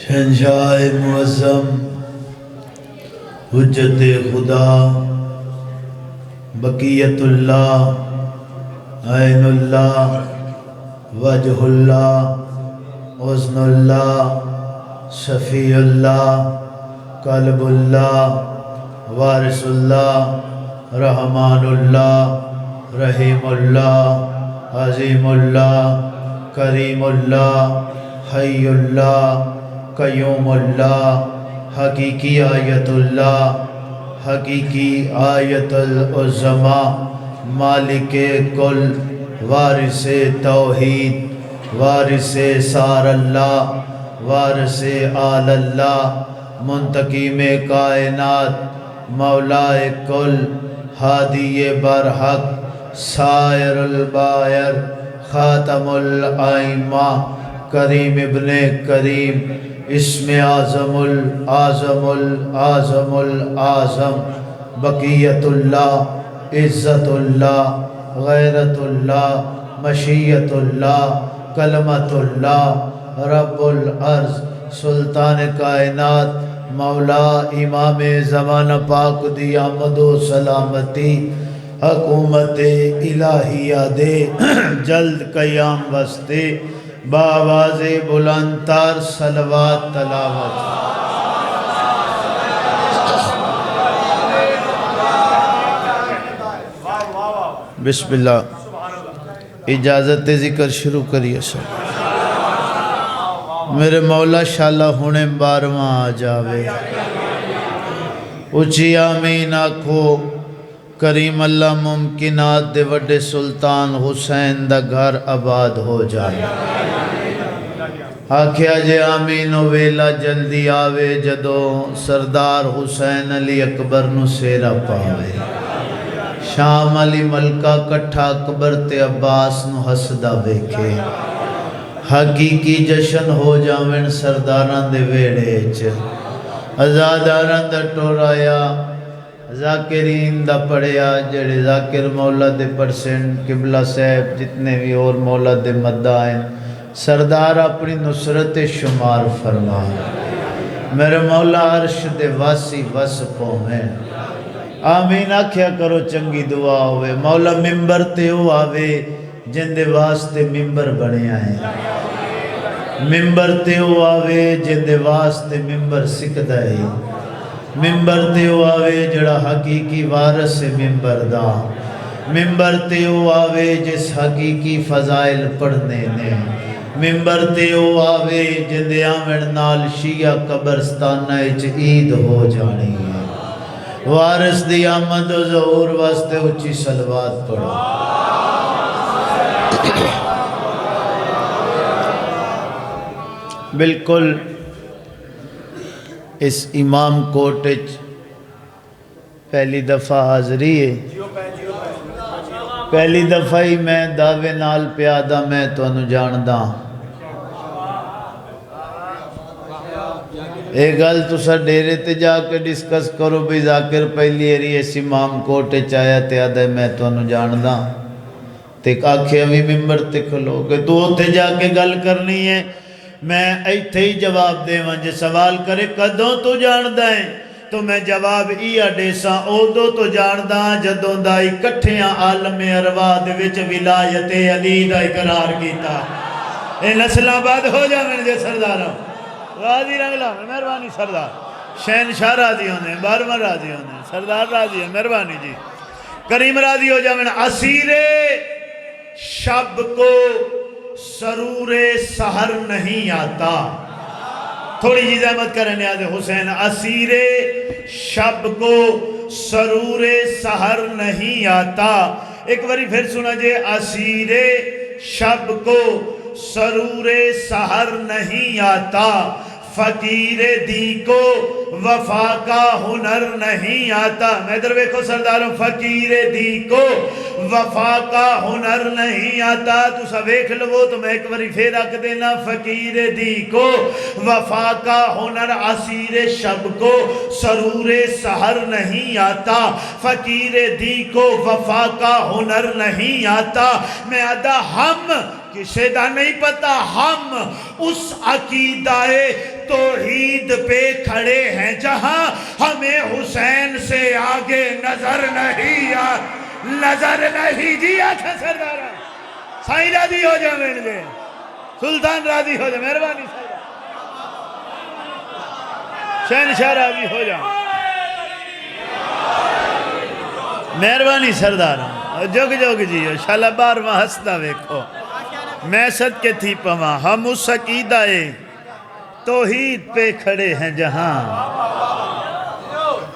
شہنشاہ معظم حجت خدا بقیت اللہ عین اللہ وجہ اللہ حسن اللہ شفیع اللہ قلب اللہ وارث اللہ رحمان اللہ رحیم اللہ عظیم اللہ کریم اللہ حی اللہ قیوم اللہ حقیقی آیت اللہ حقیقی آیت العظمہ مالک کل وارث توحید وارث سار اللہ وارث آل اللہ منتقم کائنات مولائے کل ہادی برحق سائر البائر خاتم الائمہ کریم ابن کریم اسم اعظم الاعظم الاعظم الاعظم بقیت اللہ عزت اللہ غیرت اللہ مشیت اللہ کلمت اللہ رب العرض سلطان کائنات مولا امام زمان پاک دی آمد و سلامتی حکومت الہیہ دے جلد قیام وستے باواز بلند تر صلوات تلاوت بسم اللہ اجازت ذکر شروع کریے سر میرے مولا شاءاللہ ہونے بارواں آ جاوے اچھی آمین آکھو کریم اللہ ممکنات دے وڈے سلطان حسین دا گھر آباد ہو جائے آکھیا جے آمین و ویلا جلدی آوے جدو سردار حسین علی اکبر نو سیرا پاوے شام علی ملکہ کٹھا اکبر تے عباس نو حسدہ بیکھے حقیقی جشن ہو جاویں سرداران دے ویڑے چ ازاداران دا ٹورایا ذاکرین دا پڑھیا جڑے ذاکر مولا دے پرسنٹ قبلہ صاحب جتنے بھی اور مولا دے مدائن سردار اپنی نصرت شمار فرما میرے مولا عرش دے واسی وس پویں آمین آکھیا کرو چنگی دعا ہوئے مولا ممبر تے ہو آوے جن دے واسطے ممبر بنے آئے ممبر تے ہو آوے جن دے واسطے ممبر سکھدا ہے ممبر تے ہو آوے جڑا حقیقی وارث سے ممبر دا ممبر تے ہو آوے جس حقیقی فضائل پڑھنے نے ممبر تے ہو آوے جن دے آمن نال شیعہ قبرستانہ اچ عید ہو جانی ہے وارث دی آمد و ظہور واسطے اچھی صلوات پڑھو بالکل اس امام کوٹچ پہلی دفعہ حاضری ہے پہلی دفعہ ہی میں دعوے نال پیادہ میں تو انو جاندہ ایک گل تو سر ڈیرے تے جا کے ڈسکس کرو بھی ذاکر پہلی ایری اس امام کوٹچ آیا تے آدھے میں تو انو جاندہ تے آکھے ابھی ممبر تے کھلو کہ تو ہوتے جا کے گل کرنی ہے میں ایتھے ہی جواب دے وانجے سوال کرے کدوں تو جاندہ ہے تو میں جواب ایا دیساں او دو تو جاندہ جدوں دائی کٹھیاں عالم ارواح دے وچ ولایت علی دا اقرار کیتا اے نسل آباد ہو جا میں جے سرداروں راضی رنگلا مہربانی سردار شہنشاہ راضی ہونے بارواں راضی ہونے سردار راضی ہے مہربانی جی کریم راضی ہو جا میں اسیر شب کو سرور سحر نہیں آتا تھوڑی جی زحمت کریں نیاز حسین اسیر شب کو سرور سحر نہیں آتا ایک باری پھر سنا جے اسیر شب کو سرور سحر نہیں آتا فقیر دی کو وفا کا ہنر نہیں آتا. میں ادھر دیکھو سرداروں, فقیر دی کو وفا کا ہنر نہیں آتا. تو سب دیکھ لو تو میں ایک باری پھر رکھ دینا. فقیر دی کو وفا کا ہنر اسیر شب کو سرور سحر نہیں آتا. فقیر دی کو وفا کا ہنر نہیں آتا. میں ادا ہم کسے دا نہیں پتا, ہم اس عقیدہ توحید پہ کھڑے ہیں جہاں ہمیں حسین سے آگے نظر نہیں نظر نہیں. جی آکھا سردارہ سائیں راضی ہو جا میں دے, سلطان راضی ہو جا, مہربانی شہنشاہ راضی ہو جا, مہربانی سردارہ جگ جگ جیو شالا بار وہاں ہستا ویکھو. میں صد کے تھی پواں ہم اس عقیدہ توحید پہ کھڑے ہیں جہاں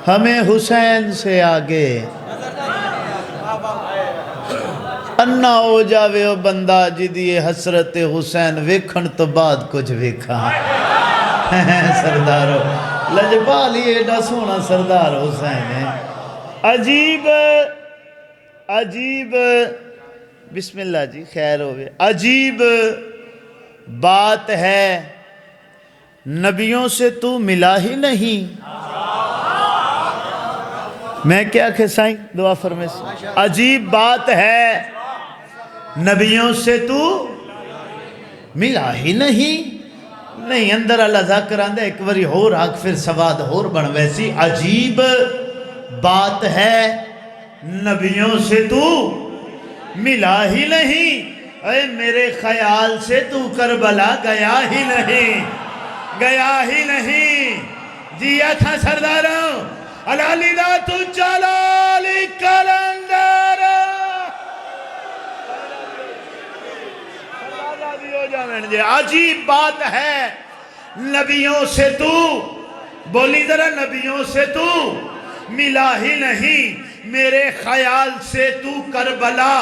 ہمیں حسین سے آگے انا ہو جاوے او بندہ جدی حسرت حسین ویکھن تو بعد کچھ ویکھا. سردارو لجپالی ایڈا سونا سردار حسین ہے. عجیب عجیب بسم اللہ جی خیر ہوئے. عجیب بات ہے نبیوں سے تو ملا ہی نہیں. میں کیا کہ سائیں دعا فرمائے سے. عجیب بات ہے نبیوں سے تو ملا ہی نہیں. نہیں اندر اللہ ذاکر آندھا ایک وری ہور حق پھر سواد ہور بن ویسی. عجیب بات ہے نبیوں سے تو ملا ہی نہیں. اے میرے خیال سے تو کربلا گیا ہی نہیں, گیا ہی نہیں. جیا تھا سرداروں علالی دا تو جلالی کلندر عجیب بات ہے نبیوں سے تو, بولی ذرا نبیوں سے تو ملا ہی نہیں. میرے خیال سے تو کربلا,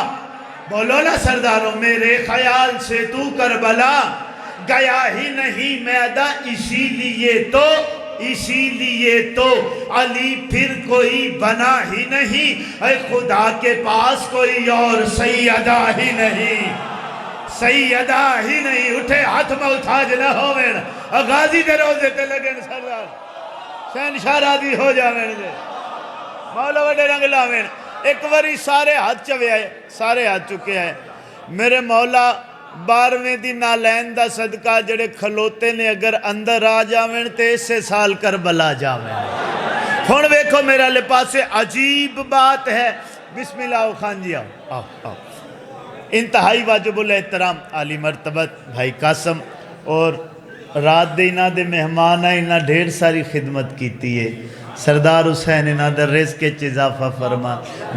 بولو نا سرداروں, میرے خیال سے تو کربلا گیا ہی نہیں. میں ادا اسی لیے تو علی پھر کوئی بنا ہی نہیں. اے خدا کے پاس کوئی اور سیدہ ہی نہیں, سیدہ ہی نہیں. اٹھے ہاتھ میں اٹھا جنا ہوئے غازی دے روزے تے لگن سردار شہنشاہ راضی ہو جاویں دے مولا وڈے رنگ لاویں. ایک وری سارے ہاتھ چوے آئے, سارے ہاتھ چکے آئے. میرے مولا 12ویں دی نالین دا صدقہ جڑے کھلوتے نے اگر اندر آ جاویں تے اسے سال کربلا جاویں. ہون ویکھو میرا لپاسے عجیب بات ہے. بسم اللہ خان جی آؤ آؤ. انتہائی واجب الاحترام عالی مرتبت بھائی قاسم اور رات دے انہاں دے مہمان ہیں, انہاں ڈھیر ساری خدمت کیتی ہے. سردار حسین انہاں دے رزق کے اضافہ فرما,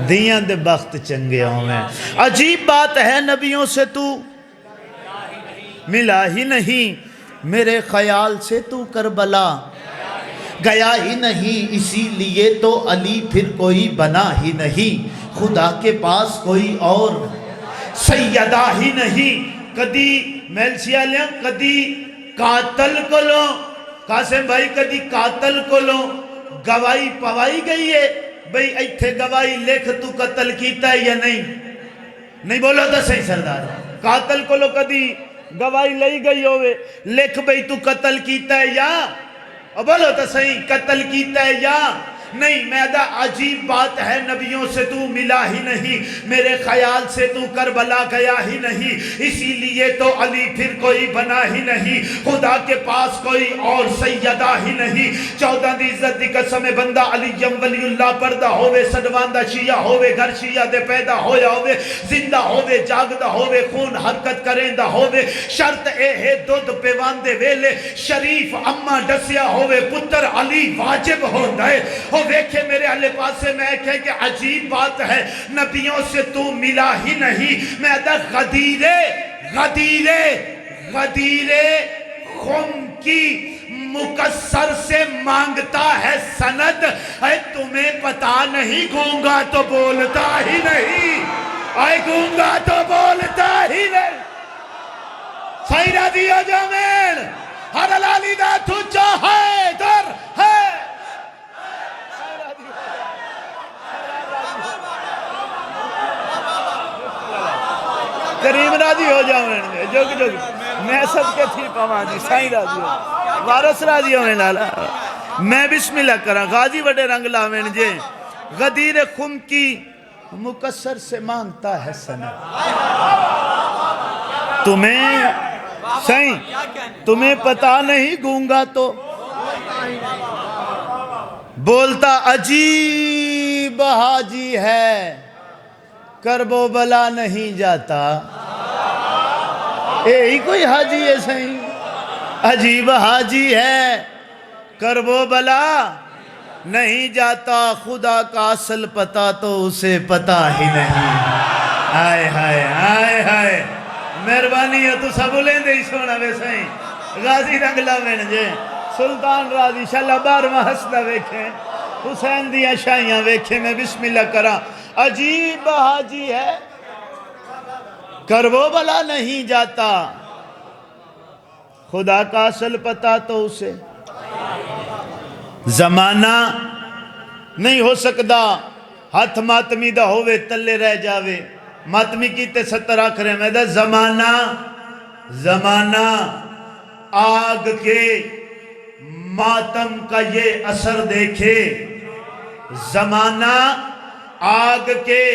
دیاں دے بخت چنگے ہوئے. عجیب بات ہے نبیوں سے تو ملا ہی نہیں. میرے خیال سے تو کربلا گیا ہی نہیں. اسی لیے تو علی پھر کوئی بنا ہی نہیں. خدا کے پاس کوئی اور سیدہ ہی نہیں. کدی میلسیا لیں کدی قاتل کو لو, قاسم بھائی کدی قاتل کو لو گواہی پوائی گئی ہے بھئی ایتھے گواہی لکھ تو قتل کیتا ہے یا نہیں, نہیں بولو تو صحیح سردار. قاتل کو لو کدی گواہی لئی گئی ہوئے لکھ بھئی تو قتل کیتا ہے یا, بولو تو صحیح قتل کیتا ہے یا نہیں. میں دا عجیب بات ہے نبیوں سے تو ملا ہی نہیں. میرے خیال سے تو کربلا گیا ہی نہیں. اسی لیے تو علی پھر کوئی بنا ہی نہیں. خدا کے پاس کوئی اور سیدہ ہی نہیں. 14 دی عزت دی قسم بندہ علیم ولی اللہ پردہ ہوئے سدواندہ شیعہ ہوئے گھر شیعہ دے پیدا ہویا ہوئے زندہ ہوئے جاگدہ ہوئے خون حرکت کریندہ ہوئے شرط اے ہے دودھ پیواندے ویلے شریف اما ڈسیا ہوئے پتر علی واجب ہوندہ ہے. ویکھے میرے اللہ پاسے میں کہے کہ عجیب بات ہے نبیوں سے تو ملا ہی نہیں. میں دا غدیرے خم کی مکسر سے مانگتا ہے سند. اے تمہیں پتا نہیں گونگا تو بولتا ہی نہیں, اے گونگا تو بولتا ہی نہیں. صحیح راضی ہو جامین, ہر لالی دا تجھا ہے در ہے کریم راضی ہو جاؤں جوگ جوگ میں سب کے تھی پاواں جی سائیں راضی ہو وارث راضی ہوئے لالا میں بسم اللہ کرا غازی وڈے رنگ لاوین جے غدیر خم کی مکسر سے مانگتا ہے سنہ تمہیں سائیں تمہیں پتا نہیں گونگا تو بولتا عجیب حاجی ہے کرب و بلا نہیں جاتا ہی کوئی حاجی ہے سائیں عجیب حاجی ہے کرب و بلا نہیں جاتا خدا کا اصل پتا تو اسے پتا ہی نہیں آئے ہائے آئے ہائے مہربانی ہے تو سب لیں دے ہی سونا بے سائیں غازی رنگلا میں جے سلطان راضی شاللہ بارواں حسدہ ویکھیں حسین دیا شائیاں ویکھیں میں بسم اللہ کرا عجیب حاجی ہے کرب و بلا نہیں جاتا خدا کا اصل پتا تو اسے زمانہ نہیں ہو سکدا ہاتھ ماتمی دا ہووے تلے رہ جاوے ماتمی کیتے 70 آخرے میں دا زمانہ آگ کے ماتم کا یہ اثر دیکھے زمانہ آگ کے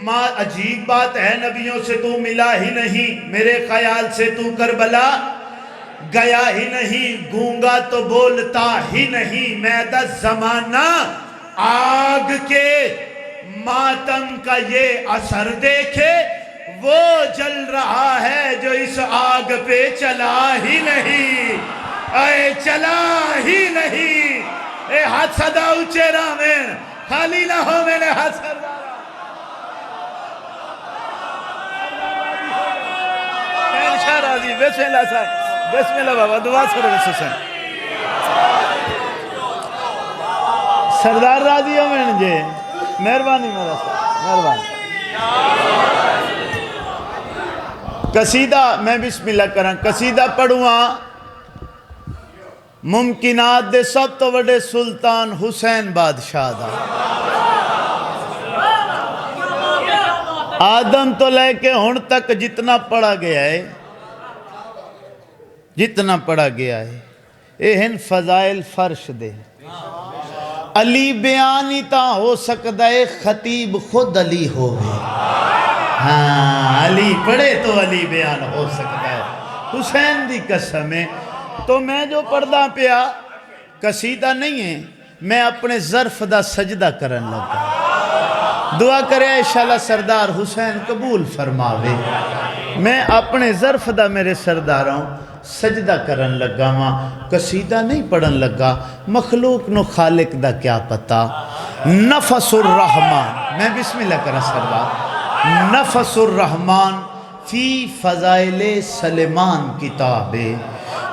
عجیب بات ہے نبیوں سے تو ملا ہی نہیں میرے خیال سے تو کربلا گیا ہی نہیں گونگا تو بولتا ہی نہیں میں دا زمانہ آگ کے ماتم کا یہ اثر دیکھے وہ جل رہا ہے جو اس آگ پہ چلا ہی نہیں اے چلا ہی نہیں اے ہاتھ صدا اچھے رامین خالی نہ ہو میں نے ہاتھ صدا شاہ راضی بسم اللہ صاحب بسم اللہ بابا دعا سکرو بسم اللہ سردار راضی ہو میں جے مہربانی میرا صاحب مہربانی قصیدہ میں بسم اللہ کریں قصیدہ پڑھواں ممکنات دے سب تو وڈے سلطان حسین بادشاہ دا آدم تو لے کے ہن تک جتنا پڑھا گیا ہے اے ہن فضائل فرش دے علی بیانی تا ہو سکتا ہے خطیب خود علی ہوئے ہاں علی پڑھے تو علی بیان ہو سکتا ہے حسین دی قسم ہے تو میں جو پڑھدا پیا قصیدہ نہیں ہے میں اپنے ظرف دا سجدہ کرن لگا دعا کرے انشاءاللہ سردار حسین قبول فرماوے میں اپنے ظرف دا میرے سرداراں سجدہ کرن لگا ماں قصیدہ نہیں پڑھن لگا مخلوق نو خالق دا کیا پتا نفس الرحمن میں بسم اللہ کرا سردار نفس الرحمن فی فضائل سلیمان کتاب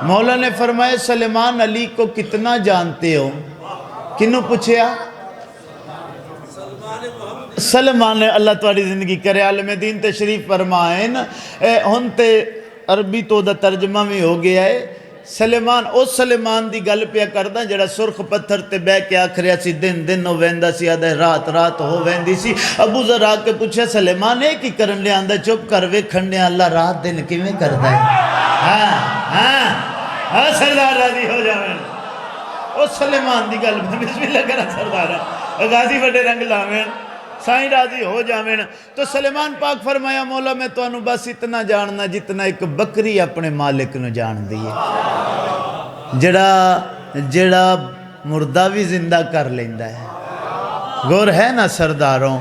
مولا نے فرمایا سلیمان علی کو کتنا جانتے ہو کنوں پوچھیا سلمان اللہ تواڈی زندگی کرے عالم دین تشریف فرمائیں ہن تے عربی تو دا ترجمہ میں ہو گیا ہے سلیمان اس سلیمان دی گل پیا کردہ جڑا سرخ پتھر تے بے کے آکھریا سی دن ہو ویندہ سی آدھے رات ہو ویندی سی ابو ذر آ کے پوچھے سلیمان ایک ہی کرن لے آندہ چپ کر وے کھنڈے اللہ رات دن کیویں کردہ ہے ہاں سردار راضی ہو جاویں اس سلیمان دی گل میں بسم اللہ کرا سردار غازی وڈے رنگ لاویں سائیں راضی ہو جاویں تو سلیمان پاک فرمایا مولا میں تو انو بس اتنا جاننا جتنا ایک بکری اپنے مالک نو جان دیئے جڑا مردہ بھی زندہ کر لیندہ ہے غور ہے نا سرداروں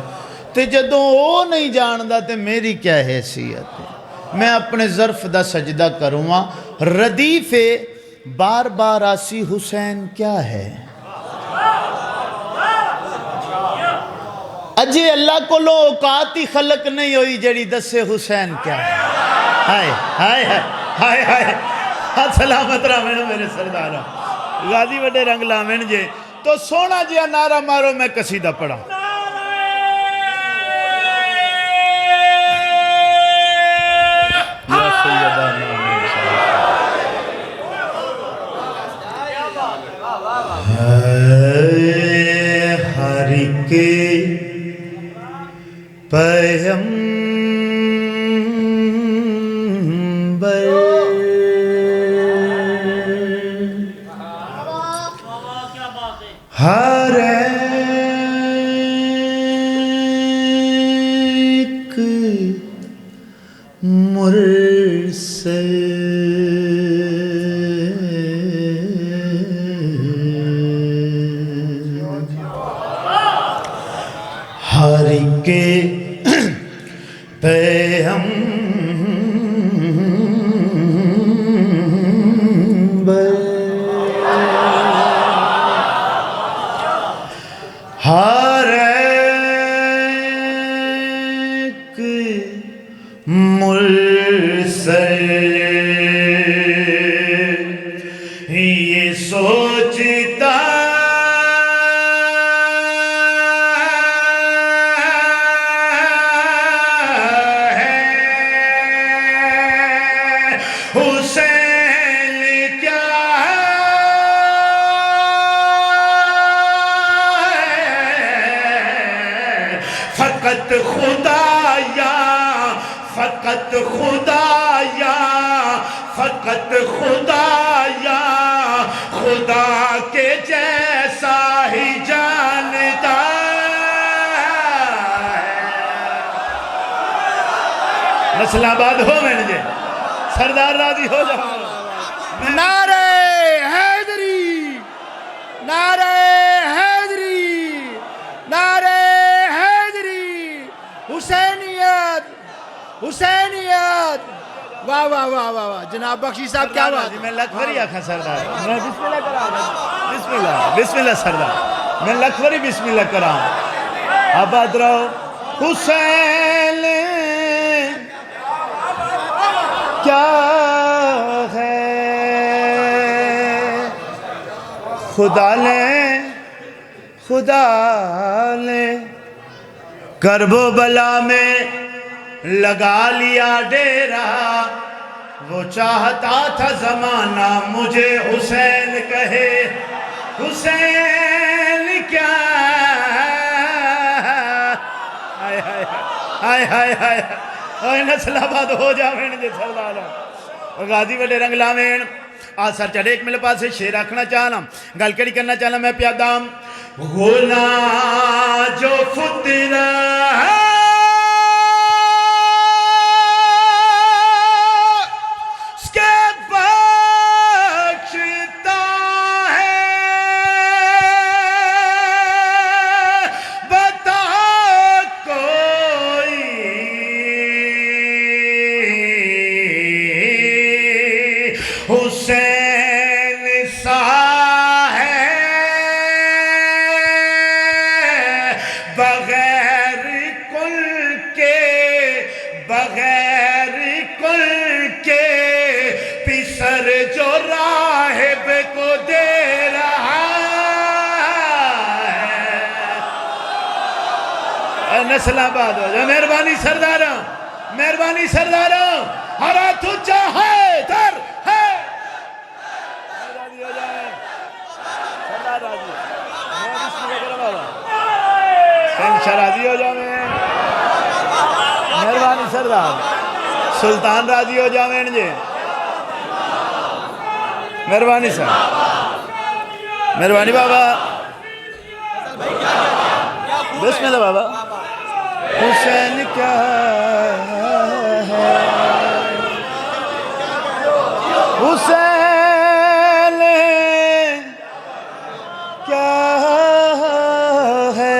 تے جدوں وہ نہیں جاندہ تے میری کیا حیثیت ہے میں اپنے ظرف دا سجدہ کروں ردیف بار بار آسی حسین کیا ہے اجے اللہ کو لو اوقاتی خلق نہیں ہوئی جڑی دسے حسین کیا ہے ہائے ہائے ہائے ہائے ہاتھ سلامت رامین میرے سردارہ غازی وڈے رنگ لامین جے تو سونا جیا نعرہ مارو میں قصیدہ پڑھا یا سیدہ ہر کے پیغمبر ہر ایک مرسل ہر کے پیغمبر ہر ایک مرسل یہ سوچتا فقط خدایا فقط خدایا فقط خدایا خدا کے جیسا ہی جانتا ہے نسل آباد ہو میں نے سردار راضی ہو جاؤ نعرہ حیدری نعرہ حیدری نعرہ حسینیت حسینیت واہ واہ واہ واہ واہ جناب بخشی صاحب کیا بات میں لکھوری آکھا سردار میں بسم اللہ کرا بسم اللہ بسم اللہ سردار میں لکھوری بسم اللہ کرا آباد رہو حسین کیا ہے خدا لے کرب و بلا میں لگا لیا ڈیرا وہ چاہتا تھا زمانہ مجھے حسین کہے حسین کیا ہائے ہائے ہائے ہائے ہائے ہائے نسل آباد ہو جاوین جے سردارہ غازی وڈے رنگ لاوین آج سر چڑھے ایک میرے پاس سے شیر رکھنا چاہنا گل کری کرنا چاہنا میں پیادام غنا جو فتنہ ہے اس کے بخشتا ہے بتا کوئی حسین سا بغیر کل کے پسر جو راہب کو دے رہا ہے نسل آباد ہو جائے مہربانی سرداروں ہر ہاتھ اونچا ہے در ہے راضی ہو جائے سردار راضی راضی ہو جائے مہربانی سردار سلطان راضی ہو جاوین جے مہربانی سر مہربانی بابا بسم اللہ بابا حسین کیا ہے حسین کیا ہے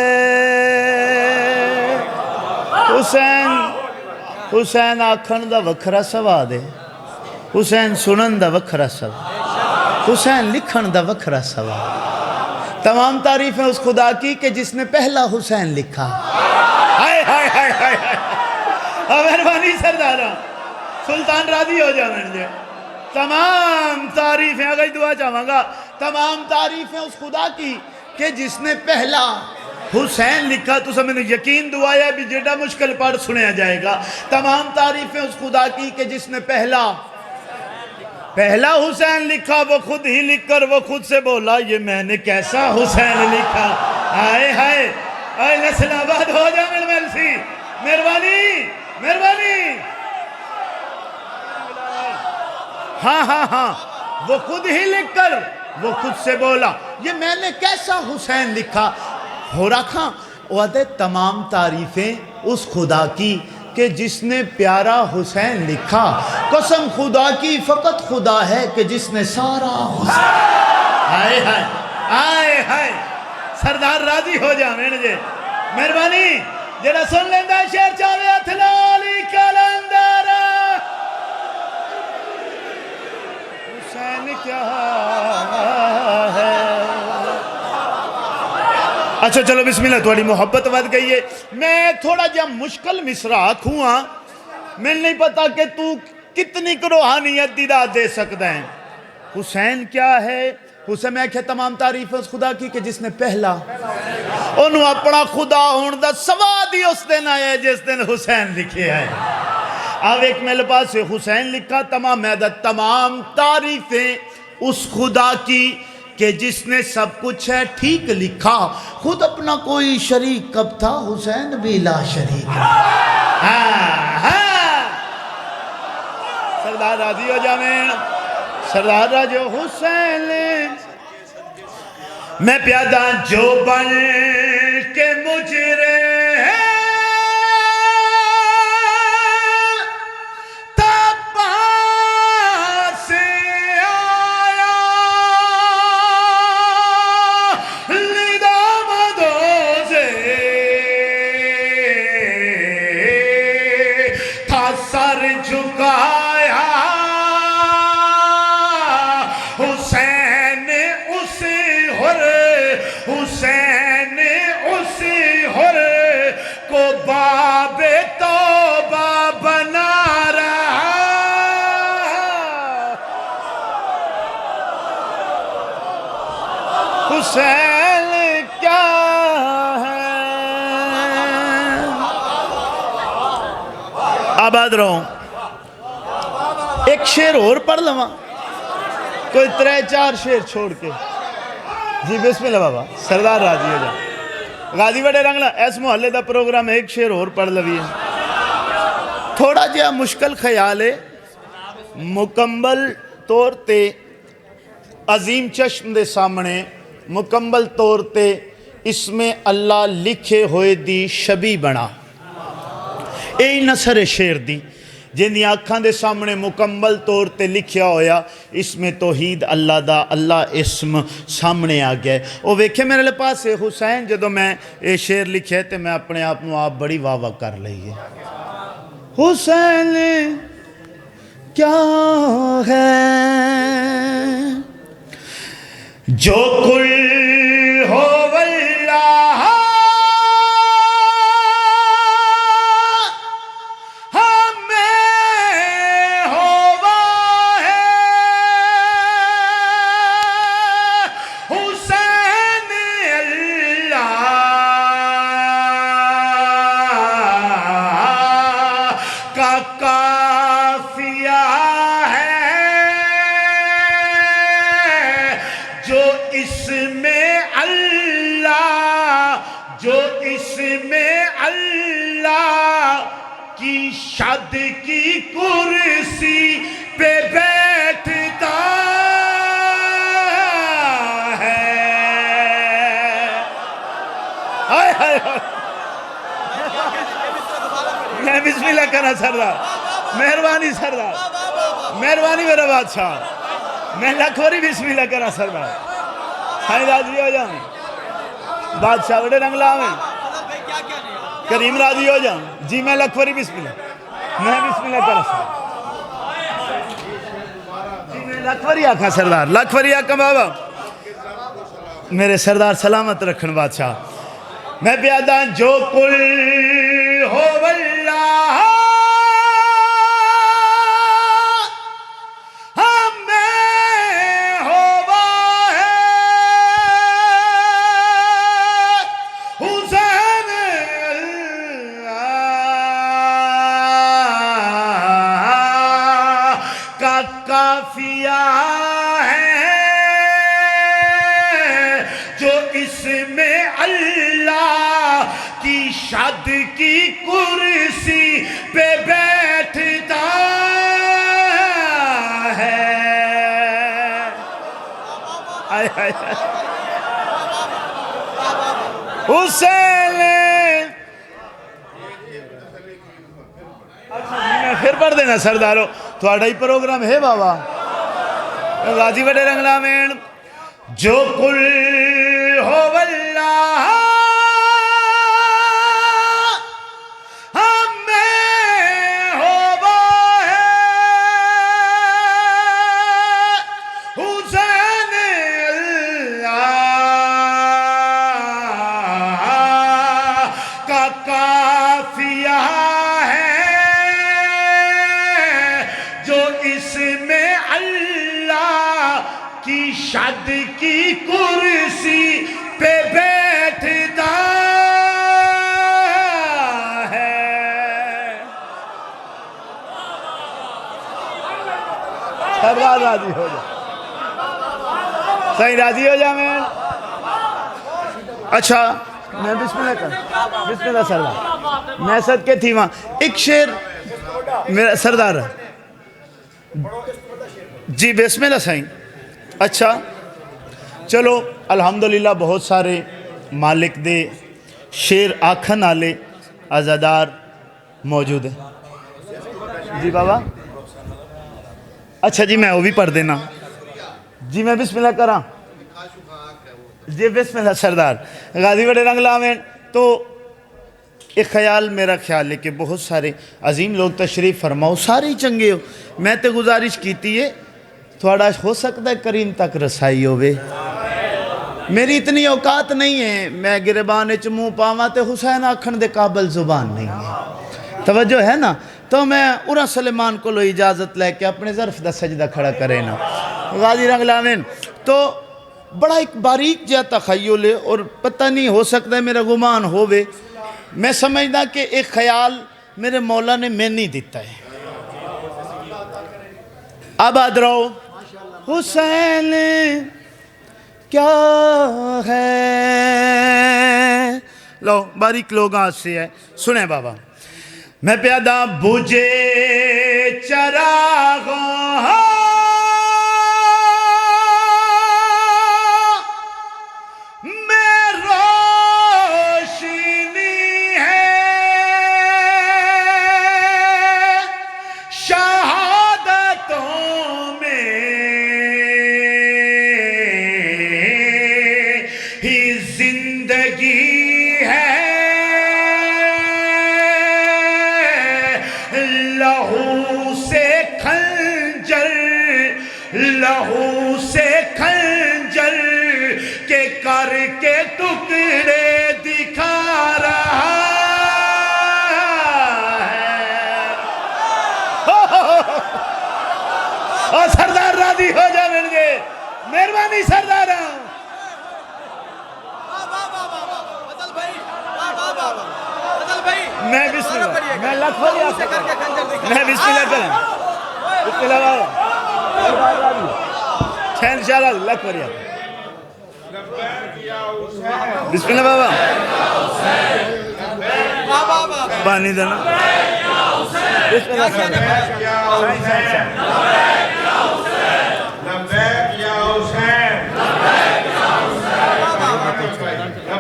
حسین آکھن دا وکھرا سواد ہے حسین سنن دا وکھرا سواد حسین لکھن دا وکھرا سواد تمام تعریفیں اس خدا کی کہ جس نے پہلا حسین لکھا ہائے ہائے ہائے ہائے مہربانی سردارہ سلطان راضی ہو جائیں گے تمام تعریفیں اگر دعا چاہوں گا تمام تعریفیں اس خدا کی کہ جس نے پہلا حسین لکھا تو سب میں نے یقین دعایا بھی جڑا مشکل پڑھ سنیا جائے گا تمام تعریفیں اس خدا کی کہ جس نے پہلا پہلا حسین لکھا وہ خود ہی لکھ کر وہ خود سے بولا یہ میں نے کیسا حسین لکھا. آئے ہائے آئے نسل آباد ہو جا مل سی. مہربانی مہربانی. ہاں وہ خود ہی لکھ کر وہ خود سے بولا یہ میں نے کیسا حسین لکھا. ہو رکھا وعدے تمام تعریفیں اس خدا کی کہ جس نے پیارا حسین لکھا. قسم خدا کی فقط خدا ہے کہ جس نے سارا حسین. آئے ہائے آئے ہائے. سردار راضی ہو جا میں جے مہربانی جڑا سن لیندہ شیر چاہے اتلالی کلندر حسین کیا ہے. اچھا چلو بسم اللہ تھوڑی محبت ود گئی ہے. میں تھوڑا جا مشکل مصرع کھواں میں نہیں پتا کہ تو کتنی روحانیت دیدہ دے سکتا ہے. حسین کیا ہے. حسین میں کہ تمام تعریف اس خدا کی کہ جس نے پہلا انہوں اپنا خدا ہون دا سواد ہی اس دن آیا جس دن حسین لکھے آئے. اب ایک میرے پاس سے حسین لکھا تمام میدت تمام تعریفیں اس خدا کی کہ جس نے سب کچھ ہے ٹھیک لکھا. خود اپنا کوئی شریک کب تھا حسین بھی لا شریک. سردار راضی ہو جامین. سردار راضی ہو. حسین میں پیادہ جو بن کے مجرے حسین کیا ہے. آباد رہوں. ایک شعر اور پڑھ لواں کوئی 3-4 شعر چھوڑ کے. جی بسم اللہ بابا. سردار راضی ہو جا. غازی بڑے رنگلا ایس محلے دا پروگرام ایک شعر اور پڑھ لوی ہے. تھوڑا جہا مشکل خیال ہے. مکمل طور تے عظیم چشم دے سامنے مکمل طور تے اس میں اللہ لکھے ہوئے دی شبی بنا. اے نثر شعر دی جن دی آنکھاں دے سامنے مکمل طور تے لکھیا ہویا اس میں توحید اللہ دا اللہ اسم سامنے آ گیا. او ویکھے میرے لئے پاس حسین جدو میں اے شعر لکھے تے میں اپنے آپ نو آپ بڑی واہ واہ کر لئیے. حسین کیا ہے جو کل ہو واللہ ہمیں ہوا ہے. حسین اللہ کا کافیہ کی شاد کی کرسی پہ بیٹھتا ہے. میں بسم اللہ کرنا سردار. مہربانی سردار. مہربانی میرا بادشاہ. میں لکھوری بسم اللہ کرنا سردار. سائیں راضی ہو جاؤں. بادشاہ بڑے رنگلا میں کریم راضی ہو جاؤں. جی میں لکھوری بسم اللہ. میں بسم اللہ کرنا سردار. جی میں لکھوری آکھا سردار. لکھوری آکھا بابا. میرے سردار سلامت رکھن بادشاہ. میں پیادہ جو کل ہو واللہ کا قافیہ ہے جو اس میں اللہ کی شاد کی کرسی پہ بیٹھتا ہے. حسین پھر پڑھ دینا سردارو تھوڑا ہی پروگرام ہے بابا. غازی بڑے رنگلا میں جو قل ہو واللہ شاد کی کرسی پہ بیٹھتا ہے. سب راضی ہو جا صحیح راضی ہو جا میں. اچھا میں بسم اللہ کر بسم اللہ سردار میں صدقے تھی وہاں ایک شعر میرا سردار جی بسم اللہ صحیح. اچھا چلو الحمدللہ بہت سارے مالک دے شیر آکھن آلے عزادار موجود ہیں. جی بابا اچھا جی میں وہ بھی پڑھ دینا جی میں بسم اللہ کراں جی بسم اللہ سردار. غازی بڑے رنگلا میں تو ایک خیال میرا خیال ہے کہ بہت سارے عظیم لوگ تشریف فرماؤ سارے ہی چنگے ہو. میں تے گزارش کیتی ہے تھوڑا ہو سکتا ہے کریم تک رسائی ہوئے. میری اتنی اوقات نہیں ہے میں گربان منہ پاواں تے حسین آکھن دے قابل زبان نہیں ہے. توجہ ہے نا تو میں ارا سلیمان کو لو اجازت لے کے اپنے ظرف دا سجدہ کھڑا کرے نا. غازی رنگلاوین تو بڑا ایک باریک جا تخیل ہے اور پتہ نہیں ہو سکتا ہے میرا گمان ہوئے. میں سمجھدا کہ ایک خیال میرے مولا نے میں نہیں دیتا ہے. آباد رہو حسین کیا ہے لو باریک لوگ آج سے ہے سنیں بابا. میں پیادہ بجھے چراغوں میں روشنی ہے شہادتوں میں ہی زندگی ہے لہو سے خنجر کے کر کے ٹکڑے دکھا رہا ہے. اور سردار راضی ہو جائیں گے مہربانی سردار. میں بسم اللہ میں لکھ ہو گیا میں بسم اللہ کریں بسم اللہ بابا چھین شارہ لکھ ہو گیا بسم اللہ بابا پانی دینا بسم اللہ کریں لبیک یا حسین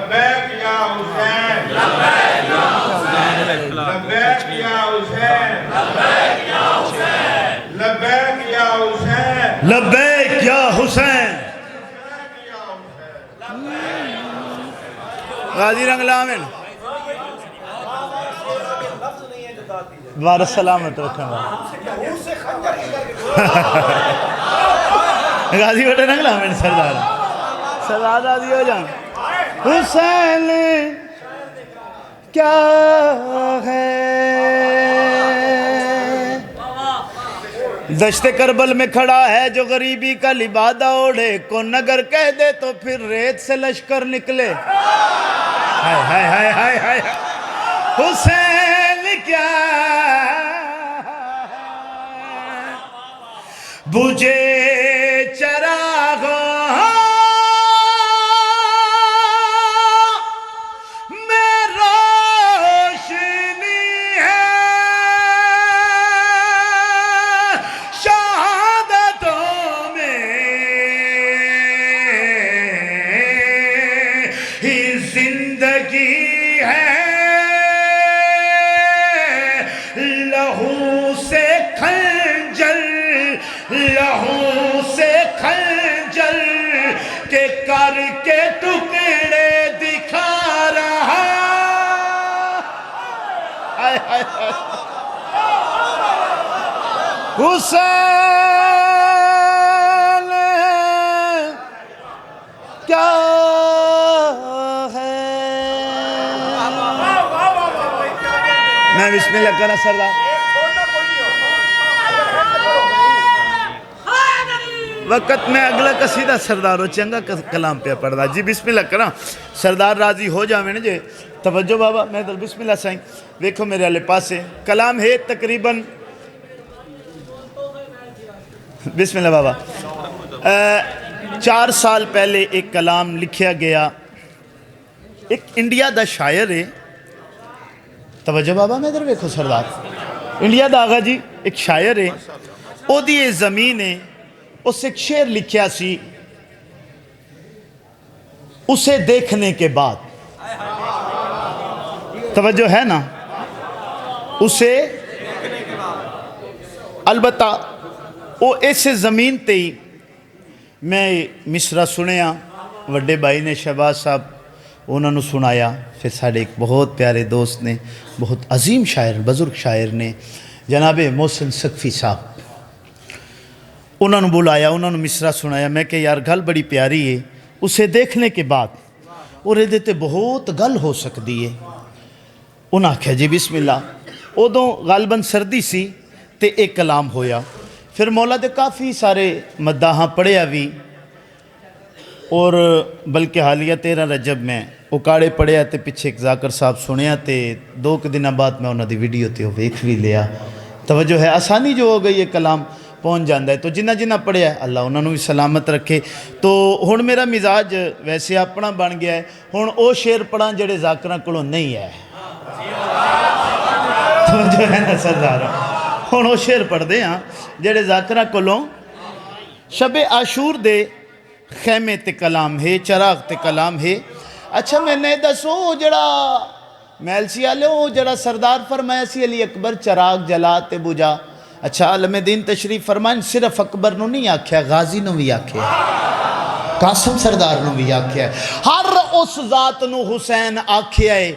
لبیک یا حسین لبیک یا حسین لبیک یا حسین لبیک یا حسین لبیک یا حسین لبیک یا حسین. غازی رنگلا میں دوبارہ سلامت رکھیں گا. غازی بٹے رنگلا میں سردار سردار راضی ہو جائیں. حسین کیا ہے دشت کربل میں کھڑا ہے جو غریبی کا لبادہ اوڑھے کو نگر کہہ دے تو پھر ریت سے لشکر نکلے. ہائے ہائے ہائے ہائے ہائے حسین کیا بجھے چراغوں میں روشنی ہے، شہادتوں میں ہی زندگی ہے، لہو سے خنجر، لہو سے خنجر کے کر کے ٹکڑے دکھا رہا۔ حسین کیا ہے؟ میں بسم اللہ کرنا سردار وقت میں اگلا قصیدہ سردار ہو چنگا کلام پہ پڑھ رہا جی بسم اللہ کرنا سردار راضی ہو جا میں نے جے توجہ بابا میں دل بسم اللہ سائیں دیکھو میرے علی پاسے کلام ہے تقریباً بسم اللہ بابا 4 سال پہلے ایک کلام لکھیا گیا ایک انڈیا دا شاعر ہے توجہ بابا میں ادھر دیکھو سردار انڈیا دا آغا جی ایک شاعر ہے او دی زمین ہے اس ایک شعر لکھیا سی اسے دیکھنے کے بعد توجہ ہے نا اسے البتہ وہ ایسے زمین تے ہی میں مصرع سنیا وڈے بھائی نے شہباز صاحب انہوں نے سنایا پھر ساڑھے ایک بہت پیارے دوست نے بہت عظیم شاعر بزرگ شاعر نے جناب محسن سقفی صاحب انہوں نے بلایا انہوں نے مصرع سنایا میں کہ یار گل بڑی پیاری ہے اسے دیکھنے کے بعد اور یہ دیتے بہت گل ہو سکتی ہے انہوں نے کہا جی بسم اللہ ادوں غالباً سردی سی تے ایک کلام ہویا پھر مولا دے کافی سارے مداحاں پڑھیا بھی اور بلکہ حالیہ 13 رجب میں اکاڑے پڑھیا تے پیچھے ایک ذاکر صاحب سنیا تے 2 دنوں بعد میں انہوں دی ویڈیو تے ویکھ بھی لیا توجہ ہے آسانی جو ہو گئی یہ کلام پہنچ جاندہ ہے تو جنہ جنہ پڑھیا ہے اللہ انہوں نے بھی سلامت رکھے تو ہن میرا مزاج ویسے اپنا بن گیا ہے ہن او شعر پڑھاں جڑے ذاکراں کولوں نہیں ہے توجہ ہے نا سردار ہن او شعر پڑھ دے ہاں جڑے ذاکراں کولوں شب عاشور دے خیمے تے کلام ہے چراغ تے کلام ہے اچھا میں نے دسو جڑا محل سی آلے ہو جڑا سردار فرمایا سی علی اکبر چراغ جلا تے بجا اچھا علم دین تشریف فرمائیں صرف اکبر نو نہیں آکھیا غازی نو بھی آکھیا قاسم سردار نو بھی آکھیا ہر اس ذات نو حسین آکھیا ہے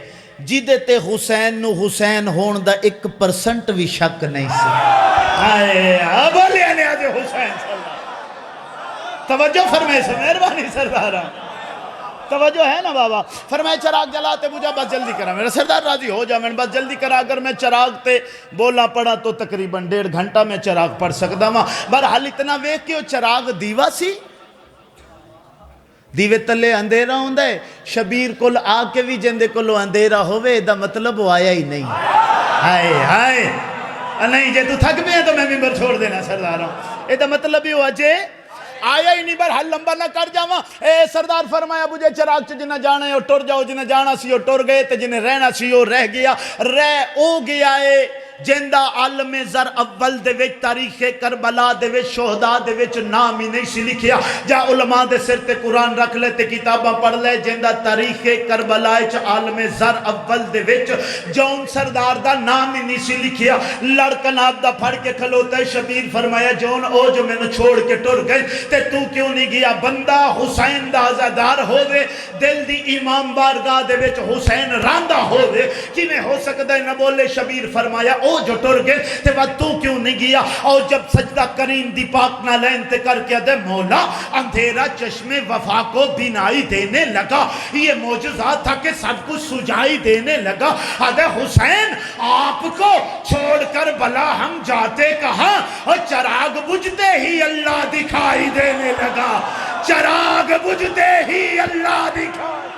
جیدے تے حسین نو حسین ہون دا 1% بھی شک نہیں سی بولے آنے آجے حسین سردار توجہ فرمائے سے مہربانی سردارہ توجہ ہے نا بابا فرمائے چراغ جلاتے بجا بس جلدی کرا میرا سردار راضی ہو جا میں بس جلدی کرا اگر میں چراغ تے بولا پڑا تو تقریباً 1.5 گھنٹہ میں چراغ پڑھ سکتا ہوں برحال اتنا ویک کہ وہ چراغ دیوا سی دیوے تلے اندھیرا ہوندہ ہے شبیر کل آ کے بھی جندے کلو اندھیرا ہوئے دا مطلب وہ آیا ہی نہیں ہائے ہائے نہیں جے تو تھک بھی ہیں تو میں ممبر چھوڑ دینا سرداروں اے دا مطلب ہی ہوا جے آیا ہی نہیں برحال لمبا نہ کر جاواں اے سردار فرمایا بجھے چراغ چ جنہ جانا ہے اور ٹر جاؤ جنہ جانا سی اور ٹر گئے تے جنہیں رہنا سی اور رہ گیا رہ او گیا ہے جندہ عالم زر اول دے وچ تاریخ کربلا دے وچ شہداء دے وچ نام ہی نہیں سی لکھیا جا علماء دے سر تے قرآن رکھ لے تے کتاباں پڑھ لے جندہ تاریخ کربلا چ عالم زر اول دے وچ جون سردار دا نام ہی نہیں سی لکھیا لڑکناب دا پھڑ کے کھلوتا ہے شبیر فرمایا جون او جو میں نے چھوڑ کے ٹر گئے تے تو کیوں نہیں گیا بندہ حسین دا عزادار ہوئے دل دی امام بارگاہ دے وچ حسین راندہ ہوئے کی میں ہو سکتا ہے نہ بولے شبیر فرمایا او جو ٹر گئے تے بعد تو کیوں نہیں گیا اور جب سجدہ کریم دی پاک نہ لین تے کر کے دے مولا اندھیرا چشم وفا کو بینائی دینے لگا یہ معجزات تھا کہ سب کچھ سجائی دینے لگا ادھے حسین آپ کو چھوڑ کر بلا ہم جاتے کہاں اور چراغ بجھتے ہی اللہ دکھائی دینے لگا چراغ بجھتے ہی اللہ دکھائی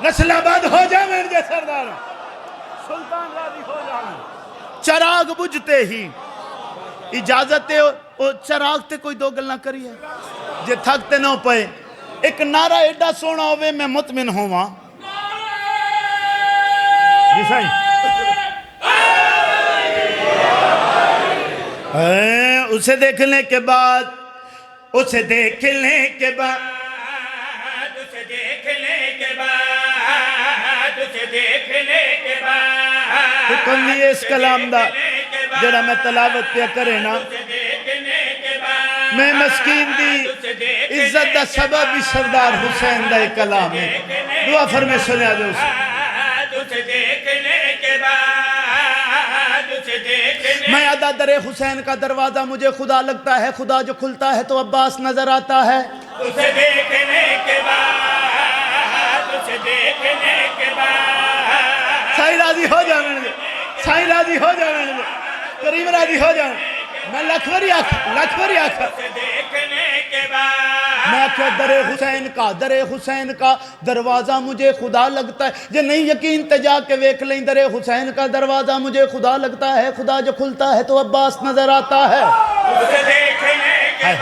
نسل آباد ہو جائے میرے جے سردار سلطان راضی ہو جائے چراغ بجھتے ہی اجازت ہے او چراغ تے کوئی دو گل نہ کریے جے تھکتے نہ پئے ایک نعرہ ایڈا سونا ہوئے میں مطمئن ہوا جی سائیں اسے دیکھنے کے بعد اسے دیکھنے کے بعد اسے دیکھنے کے بعد اسے دیکھنے کے بعد حکم نہیں ہے اس کلام دا جڑا میں تلاوت پہ کرے نا میں مسکین دی عزت دا سبب بھی سردار حسین دا ایک کلام ہے دعا فرمے سنیا دے اسے میں ادا در حسین کا دروازہ مجھے خدا لگتا ہے خدا جو کھلتا ہے تو عباس نظر آتا ہے اسے دیکھنے کے بعد اسے دیکھنے کے بعد سائی راضی ہو جانے دے سائی راضی ہو جانے دے کریم راضی ہو جانے میں لکھوری آکھا میں کہ در حسین کا دروازہ مجھے خدا لگتا ہے جو نہیں یقین تے جا کے ویکھ لیں در حسین کا دروازہ مجھے خدا لگتا ہے خدا جو کھلتا ہے تو عباس نظر آتا ہے اسے دیکھنے کے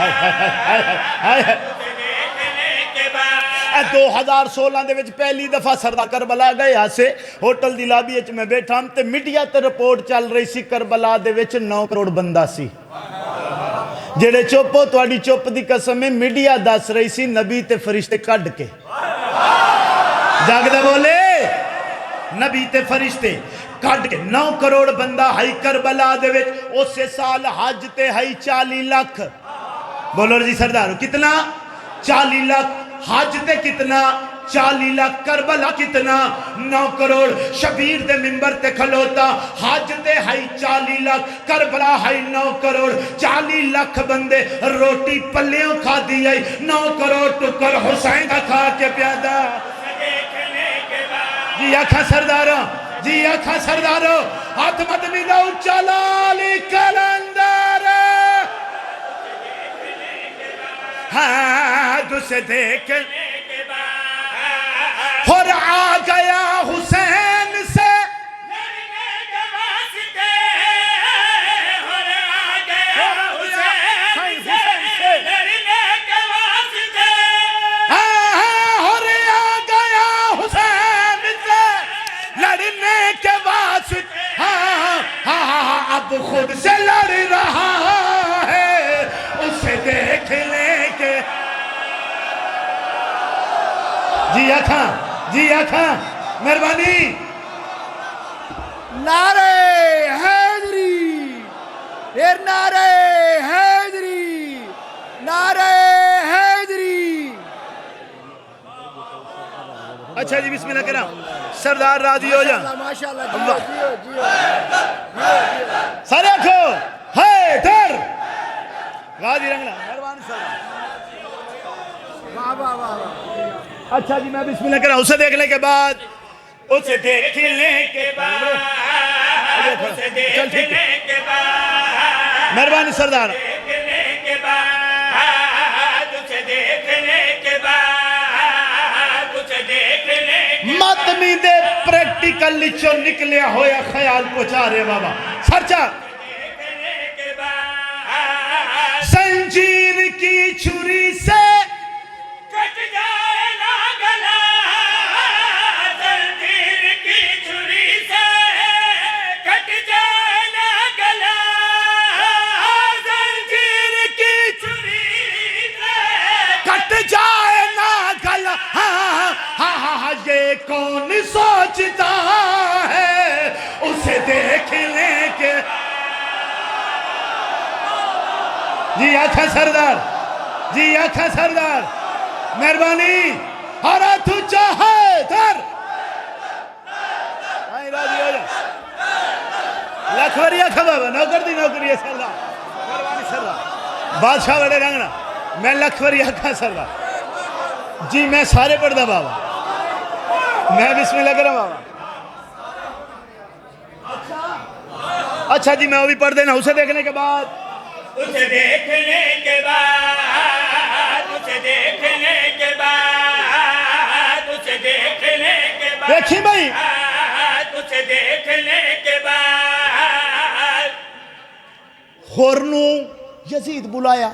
بعد 2016 دے وچ پہلی دفعہ سردار کربلا گئے آسے ہوٹل دی لابی وچ میں بیٹھا ہم تے میڈیا تے رپورٹ چل رہی سی کربلا دے وچ 9 کروڑ بندہ سی جڑے چوپو تواڈی چوپ دی قسم میں میڈیا دس رہی سی نبی تے فرشتے کڈ کے جاگدے بولے نبی تے فرشتے کڈ کے 9 کروڑ بندہ ہائی کربلا دے وچ اسے سال حج تے ہائی 40 لاکھ بولو جی سردارو کتنا 40 لاکھ حج تے کتنا 40 لاکھ کربلا کتنا 9 کروڑ شبیر دے ممبر تے کھلوتا حج تے ہائی 40 لاکھ کربلا ہائی 9 کروڑ 40 لاکھ بندے روٹی پلیوں کھا دی آئی 9 کروڑ ٹکر حسین کا کھا کے پیادا جی آکھا سردارو ہاتھ مدنی دا اچھالالی کلندر ہاتھ اسے دیکھنے کے بعد اور آ گیا حسین سے لڑنے کے واسطے اور آ گیا حسین سے لڑنے کے واسطے اور آ گیا حسین سے لڑنے کے واسطے اب خود سے لڑ رہا ہے اسے دیکھنے کے جی آکھاں مہربانی نعرہ حیدری پھر نعرہ حیدری نعرہ حیدری اچھا جی بسم اللہ کرام سردار راضی ہو جائیں ماشاءاللہ جیو سارے آنکھو حیدر راضی رنگنا مہربانی سردار واہ اچھا جی میں بسم اللہ کرام اسے دیکھنے کے بعد اسے دیکھنے کے بعد اسے دیکھنے کے بعد مہربانی سردار دیکھنے کے بعد اسے دیکھنے کے بعد اسے دیکھنے ماتمی دے پریکٹیکل لچو نکلیا ہویا خیال پہنچا رہے بابا سرچا کے بعد زنجیر کی چھری سے کٹ جائے نا گلا زنجیر کی چھری سے کٹ جائے نا گلا زنجیر کی چھری سے کٹ جائے نا گلا یہ کون سوچتا ہے اسے دیکھ لیں کہ جی آنکھا سردار مہربانی اور تو چاہے در آئیں راضی ہو جا لکھوری آنکھا بابا نوکری ہے سردار مہربانی سردار بادشاہ بڑے رنگنا میں لکھوری آنکھا سردار جی میں سارے پڑھ دا بابا میں بسم اللہ کرم بابا اچھا جی میں وہ بھی پڑھ دینا اسے دیکھنے کے بعد اسے دیکھنے کے بعد اسے دیکھنے کے بعد اسے دیکھنے کے بعد دیکھیں بھائی اسے دیکھنے کے بعد خورنو یزید بلایا،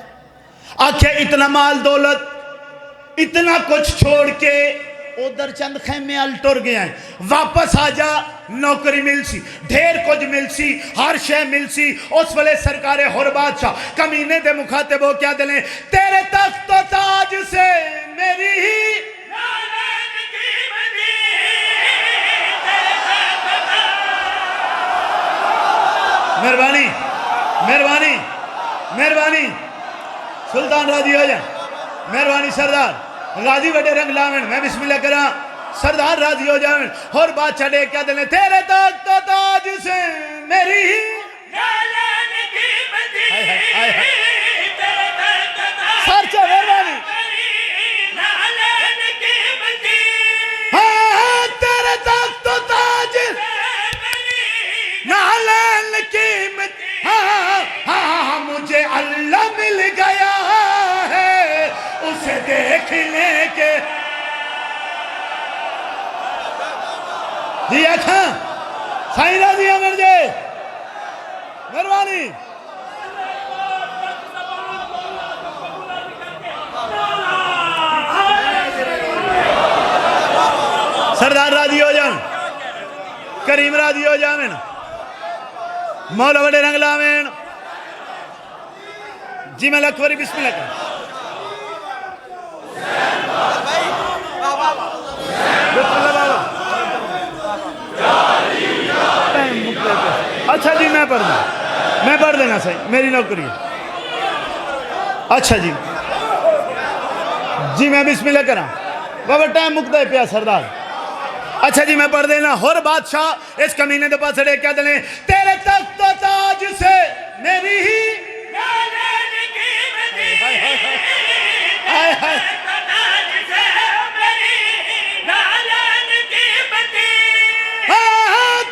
آکھے اتنا مال دولت اتنا کچھ چھوڑ کے ادھر چند خیمے ال ٹر گیا ہیں، واپس آ جا، نوکری مل سی، ڈھیر کچھ مل سی، ہر شے مل سی۔ اس والے سرکار ہر بادشاہ کمینے دے مخاطب ہو کیا دلیں، تیرے تخت و تاج سے میری ہی مہربانی مہربانی مہربانی سلطان راضی ہو جائیں، مہربانی سردار غازی بڑے رنگ لاویں، میں بسم اللہ کرا، سردار راضی ہو جائیں، اور بادشاہ دے کیا دلیں، تیرے تخت و تاج سے میری ہی سرچہ مہربانی تیرے تخت و تاج نالین قیمت، مجھے اللہ مل گیا ہے اسے دیکھنے کے۔ جی اچھا سائن راضی امر جے مہربانی سردار راضی ہو جان، کریم راضی ہو جان، مولا بڑے رنگ لاوین۔ جی میں لکھوری بسم اللہ کریں۔ اچھا جی میں پڑھ دوں، میں پڑھ دینا صحیح، میری نوکری ہے۔ اچھا جی جی میں بسم اللہ کریں، بابا ٹائم مکدہ پیا سردار۔ اچھا جی میں پڑھ دینا، ہر بادشاہ اس کمینے دے پاس رہے کیا دلیں، تیرے تخت و تاج سے میری ہی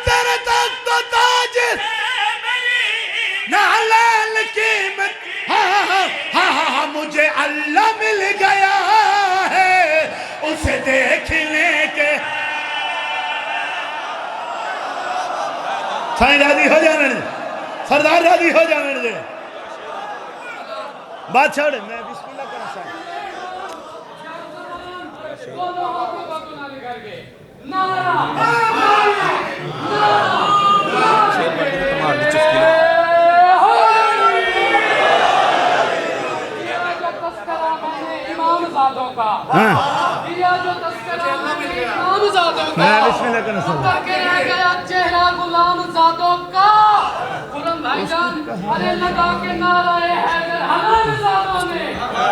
تیرے تخت و تاج نالین قیمت، مجھے اللہ مل گیا ہے اسے دیکھنے کے۔ سائن راضی ہو جانے دے، سردار راضی ہو جانے دے، بات چھوڑے، میں بسم اللہ کرنا سائن۔ میں بسم اللہ کرنا سائن۔ چہرہ غلام زادوں کا قرآن بھائی جان ارے لگا کے نعرہ حیدر حنان زادوں نے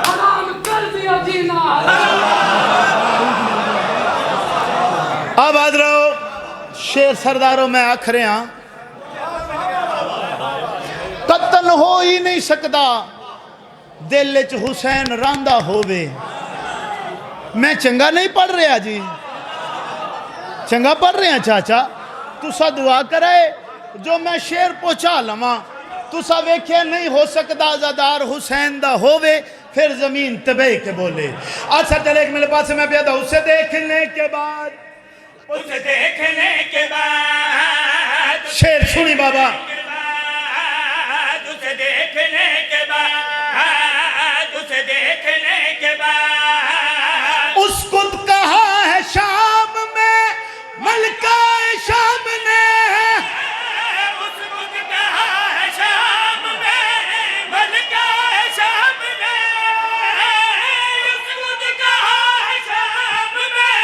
حرام کر دیا جینا۔ آباد رہو شیر سرداروں میں آکھرے ہاں، قتل ہو ہی نہیں سکتا دل وچ حسین راندہ ہووے۔ میں چنگا نہیں پڑھ رہا جی، چنگا پڑھ رہے ہیں چاچا، تسا دعا کرائے جو میں شیر پہنچا لما، تسا ویکھے نہیں ہو سکتا زدار حسین دا ہووے، پھر زمین تبے کے بولے۔ اچھا چلے ایک میرے پاس میں پیدا، اسے دیکھنے کے بعد، اسے دیکھنے کے بعد، شیر سنی بابا، اسے دیکھنے کے بعد، اسے دیکھنے کے بعد، اس کو کہا ہے شام میں ملکہ شام نے، اس کو کہا ہے شام میں ملکہ شام نے، اس کو کہا ہے شام میں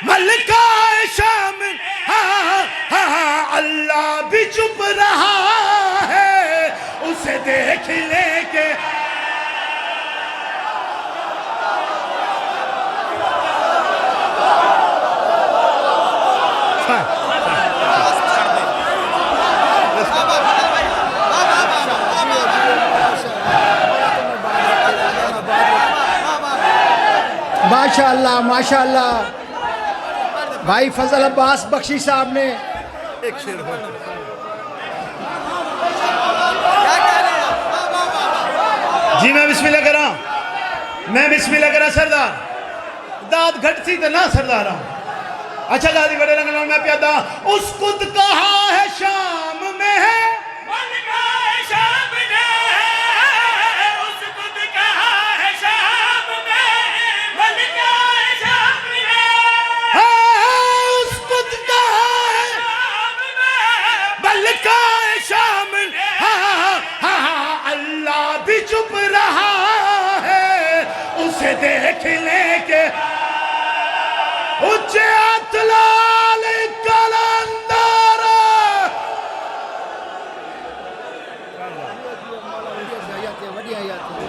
ملکہ شام، اللہ بھی چپ رہا ہے اسے دیکھنے کے۔ ماشاءاللہ ماشاءاللہ بھائی فضل عباس بخشی صاحب نے جی میں بسم اللہ کرا، میں بسم اللہ کرا سردار، داد گھٹ سی تو نہ سردار ہوں۔ اچھا دادی بڑے رنگلوں میں پیادا، اس کو کہا ہے شام میں ہے ملکہ شام نے، دیکھ لیں کہ اچھے اطلال کلندر وڈی آیات